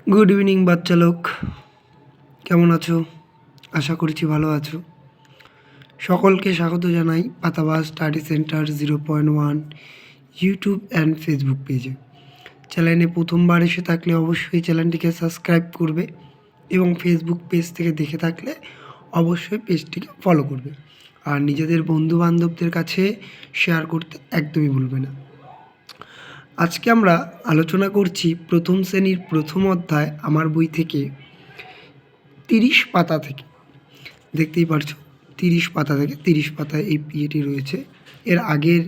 Good evening বাচ্চা লোক, কেমন আছো? আশা করছি ভালো আছো। সকলকে স্বাগত জানাই Patabas study centre 0.1 YouTube and Facebook পেজে। চ্যানেলে প্রথমবার এসে থাকলে অবশ্যই চ্যানেলটিকে সাবস্ক্রাইব করবে এবং ফেসবুক পেজ থেকে দেখে থাকলে অবশ্যই পেজটিকে ফলো করবে, আর নিজেদের বন্ধুবান্ধবদের কাছে শেয়ার করতে একদমই ভুলবে না। আজকে আমরা আলোচনা করছি প্রথম শ্রেণীর প্রথম অধ্যায় আমার বই থেকে 30 পাতা থেকে। দেখতেই পারছো 30 পাতা থেকে 30 পাতায় এই পিএটি রয়েছে। এর আগের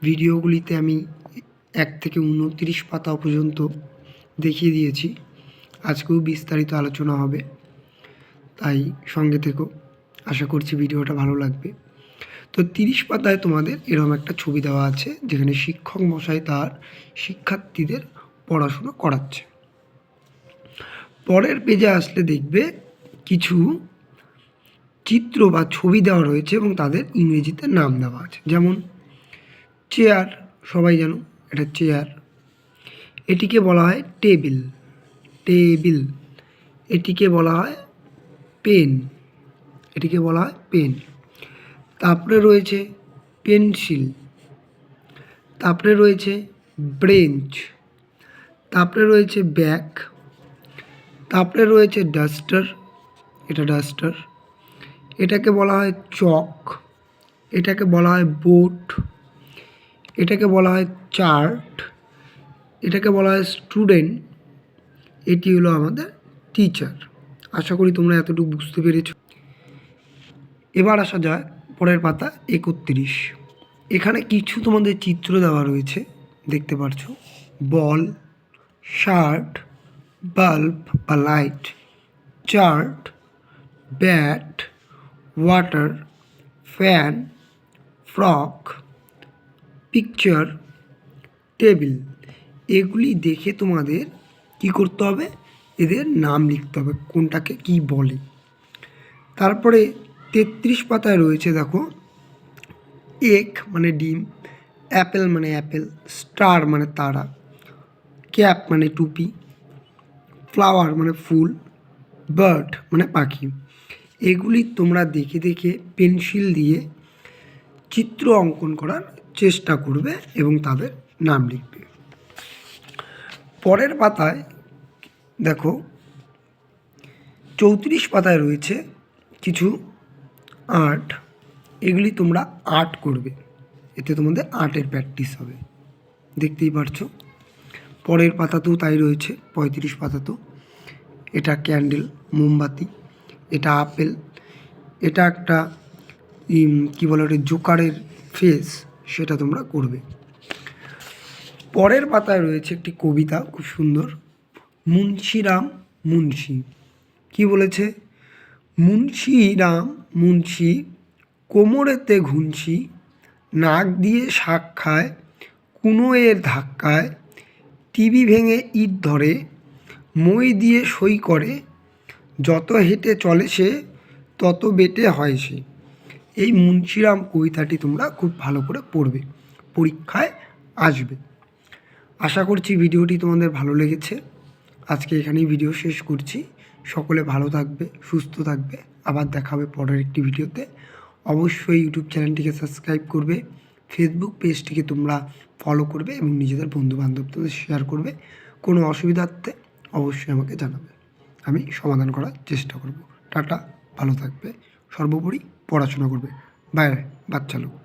ভিডিওগুলিতে আমি 1 থেকে 29 পাতা পর্যন্ত দেখিয়ে দিয়েছি। আজকেও বিস্তারিত আলোচনা হবে, তাই সঙ্গে থেকো। আশা করছি ভিডিওটা ভালো লাগবে। তো 30 পাতায় তোমাদের এরকম একটা ছবি দেওয়া আছে, যেখানে শিক্ষক মশাই তার শিক্ষার্থীদের পড়াশুনো করাচ্ছে। পরের পেজে আসলে দেখবে কিছু চিত্র বা ছবি দেওয়া রয়েছে এবং তাদের ইংরেজিতে নাম দেওয়া আছে। যেমন চেয়ার, সবাই জানো এটা চেয়ার। এটিকে বলা হয় টেবিল, টেবিল। এটিকে বলা হয় পেন, এটিকে বলা হয় পেন। তারপরে রয়েছে পেন্সিল, তারপরে রয়েছে ব্রেঞ্চ, তারপরে রয়েছে ব্যাগ, তারপরে রয়েছে ডাস্টার, এটা ডাস্টার। এটাকে বলা হয় চক, এটাকে বলা হয় বোর্ড, এটাকে বলা হয় চার্ট, এটাকে বলা হয় স্টুডেন্ট। এটি হলো আমাদের টিচার। আশা করি তোমরা এতটুকু বুঝতে পেরেছো। এবার আসা যায় পরের পাতা 31। এখানে কিছু তোমাদের চিত্র দেওয়া রয়েছে, দেখতে পাচ্ছ। বল, শার্ট, বাল্ব বা light, chart, bat, water, fan, frock, picture, table. এগুলি দেখে তোমাদের কি করতে হবে? এদের নাম লিখতে হবে, কোনটাকে কি বলে। তারপরে 33 পাতায় রয়েছে, দেখো, এগ মানে ডিম, অ্যাপেল মানে অ্যাপেল, স্টার মানে তারা, ক্যাপ মানে টুপি, ফ্লাওয়ার মানে ফুল, বার্ড মানে পাখি। এগুলি তোমরা দেখে দেখে পেন্সিল দিয়ে চিত্র অঙ্কন করার চেষ্টা করবে এবং তাদের নাম লিখবে। পরের পাতায় দেখো 34 পাতায় রয়েছে কিছু আর্ট। এগুলি তোমরা আর্ট করবে, এতে তোমাদের আর্টের প্র্যাকটিস হবে, দেখতেই পারছো। পরের পাতাতেও তাই রয়েছে, 35 পাতাতেও। এটা ক্যান্ডেল, মোমবাতি, এটা আপেল, এটা একটা কী বলে ওটা, জোকারের ফেস, সেটা তোমরা করবে। পরের পাতায় রয়েছে একটি কবিতা, খুব সুন্দর। মুন্সিরাম মুন্সি কি বলেছে? মুন্সিরাম মুন্সি, কোমরেতে ঘুনসি, নাক দিয়ে শাক খায়, কুনোয়ের ধাক্কায়, টিভি ভেঙে ইট ধরে, মই দিয়ে সই করে, যত হেঁটে চলে সে তত বেটে হয় সে। এই মুন্সিরাম কবিতাটি তোমরা খুব ভালো করে পড়বে, পরীক্ষায় আসবে। আশা করছি ভিডিওটি তোমাদের ভালো লেগেছে। আজকে এখানেই ভিডিও শেষ করছি। সকলে ভালো থাকবে, সুস্থ থাকবে। আবার দেখা হবে পরের একটি ভিডিওতে। অবশ্যই ইউটিউব চ্যানেলটিকে সাবস্ক্রাইব করবে, ফেসবুক পেজটিকে তোমরা ফলো করবে এবং নিজেদের বন্ধুবান্ধবদের শেয়ার করবে। কোনো অসুবিধাতে অবশ্যই আমাকে জানাবে, আমি সমাধান করার চেষ্টা করব। টাটা, ভালো থাকবে, সর্বোপরি পড়াশোনা করবে। বাই বাচ্চা লোক।